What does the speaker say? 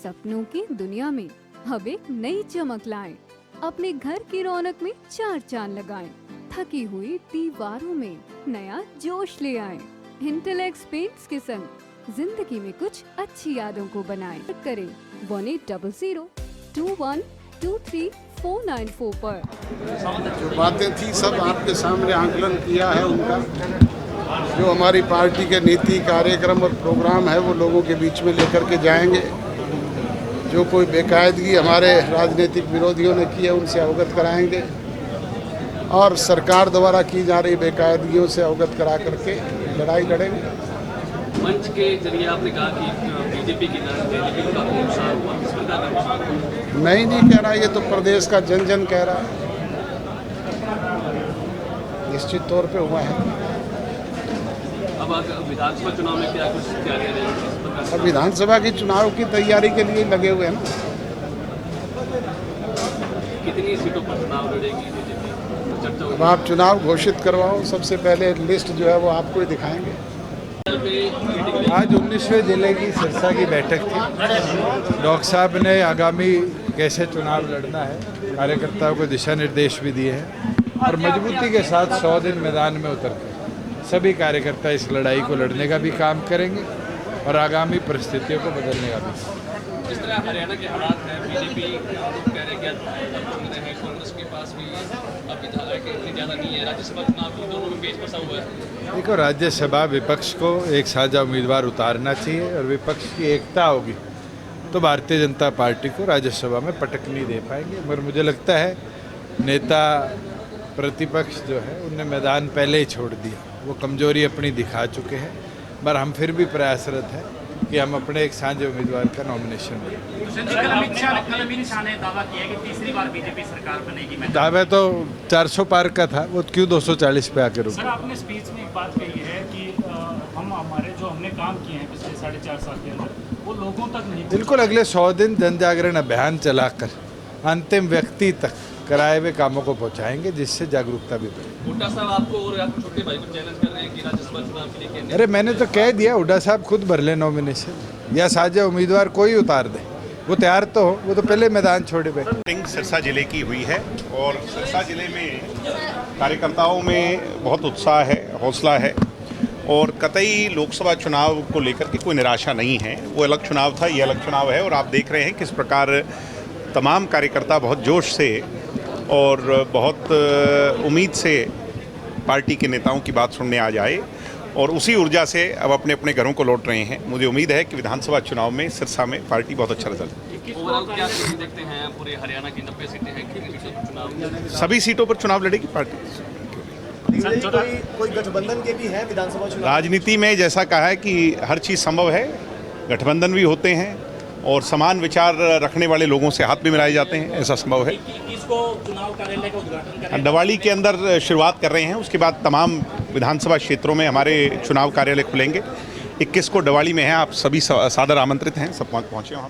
सपनों की दुनिया में अब एक नई चमक लाएं। अपने घर की रौनक में चार चांद लगाएं। थकी हुई दीवारों में नया जोश ले आएं। इंटेलेक्स पेंट्स के संग जिंदगी में कुछ अच्छी यादों को बनाएं। करें 1800-2123-494 पर। जो बातें थी सब आपके सामने आंकलन किया है उनका। जो हमारी पार्टी के नीति कार्यक्रम और प्रोग्राम है वो लोगों के बीच में लेकर के जाएंगे। जो कोई बेकायदगी हमारे राजनीतिक विरोधियों ने की है उनसे अवगत कराएंगे और सरकार द्वारा की जा रही बेकायदगियों से अवगत करा करके लड़ाई लड़ेंगे। मंच के जरिए आपने कहा कि बीजेपी की को काफी नुकसान हुआ, किस प्रकार का? मैं ही नहीं कह रहा, ये तो प्रदेश का जन जन कह रहा है। निश्चित तौर पे हुआ है। अब विधानसभा चुनाव में क्या कुछ तैयारियां रहेंगी? और विधानसभा की चुनाव की तैयारी के लिए लगे हुए हैं ना। कितनी सीटों पर चुनाव लड़ेगी बीजेपी? चर्चा अब आप चुनाव घोषित करवाओ, सबसे पहले लिस्ट जो है वो आपको ही दिखाएंगे। आज 19वें जिले की सिरसा की बैठक थी। डॉक्टर साहब ने आगामी कैसे चुनाव लड़ना है कार्यकर्ताओं को दिशा निर्देश भी दिए हैं और मजबूती के साथ 100 दिन मैदान में उतर कर सभी कार्यकर्ता इस लड़ाई को लड़ने का भी काम करेंगे और आगामी परिस्थितियों को बदलने का भी। जिस तरह हरियाणा के हालात हैं, बीजेपी कह रहे हैं कांग्रेस के पास भी अब विधायक इतनी ज़्यादा नहीं है, राज्यसभा चुनाव दोनों में पेच फंसा हुआ है। देखो, राज्यसभा विपक्ष को एक साझा उम्मीदवार उतारना चाहिए और विपक्ष की एकता होगी तो भारतीय जनता पार्टी को राज्यसभा में पटक नहीं दे पाएंगे। मगर मुझे लगता है नेता प्रतिपक्ष जो है उनने मैदान पहले ही छोड़ दिया, वो कमजोरी अपनी दिखा चुके हैं। पर हम फिर भी प्रयासरत हैं कि हम अपने एक साझे उम्मीदवार का नॉमिनेशन दें। दावा तो 400 पार का था, वो क्यों 240 पे आकर रुका? सर, आपने स्पीच में एक बात कही है कि हमने काम किए हैं पिछले 4.5 साल के अंदर वो लोगों तक नहीं। बिल्कुल, अगले 100 दिन जन जागरण अभियान चलाकर अंतिम व्यक्ति तक कराए हुए कामों को पहुंचाएंगे जिससे जागरूकता भी बढ़े। हुड्डा साहब आपको और आपके छोटे भाई को चैलेंज कर रहे हैं कि राज्यसभा चुनाव के लिए? अरे मैंने तो कह दिया, हुड्डा साहब खुद भर ले नॉमिनेशन या साझा उम्मीदवार कोई उतार दे, वो तैयार तो हो, वो तो पहले मैदान छोड़े बैठे। मीटिंग सिरसा जिले की हुई है और सिरसा जिले में कार्यकर्ताओं में बहुत उत्साह है, हौसला है और कतई लोकसभा चुनाव को लेकर के कोई निराशा नहीं है। वो अलग चुनाव था, ये अलग चुनाव है और आप देख रहे हैं किस प्रकार तमाम कार्यकर्ता बहुत जोश से और बहुत उम्मीद से पार्टी के नेताओं की बात सुनने आ जाए और उसी ऊर्जा से अब अपने अपने घरों को लौट रहे हैं। मुझे उम्मीद है कि विधानसभा चुनाव में सिरसा में पार्टी बहुत अच्छा रिजल्ट। ओवरऑल क्या देखते हैं? पूरे हरियाणा की 90 सीटें हैं, कितनी सीटों पर चुनाव? सभी सीटों पर चुनाव लड़ेगी पार्टी। कोई गठबंधन के भी है विधानसभा चुनाव? राजनीति में जैसा कहा है कि हर चीज़ संभव है, गठबंधन भी होते हैं और समान विचार रखने वाले लोगों से हाथ भी मिलाए जाते हैं, ऐसा संभव है। किसको चुनाव कार्यालय का उद्घाटन करें? दिवाली के अंदर शुरुआत कर रहे हैं, उसके बाद तमाम विधानसभा क्षेत्रों में हमारे चुनाव कार्यालय खुलेंगे। 21 को दिवाली में है, आप सभी सादर आमंत्रित हैं, सब पहुँचे वहाँ।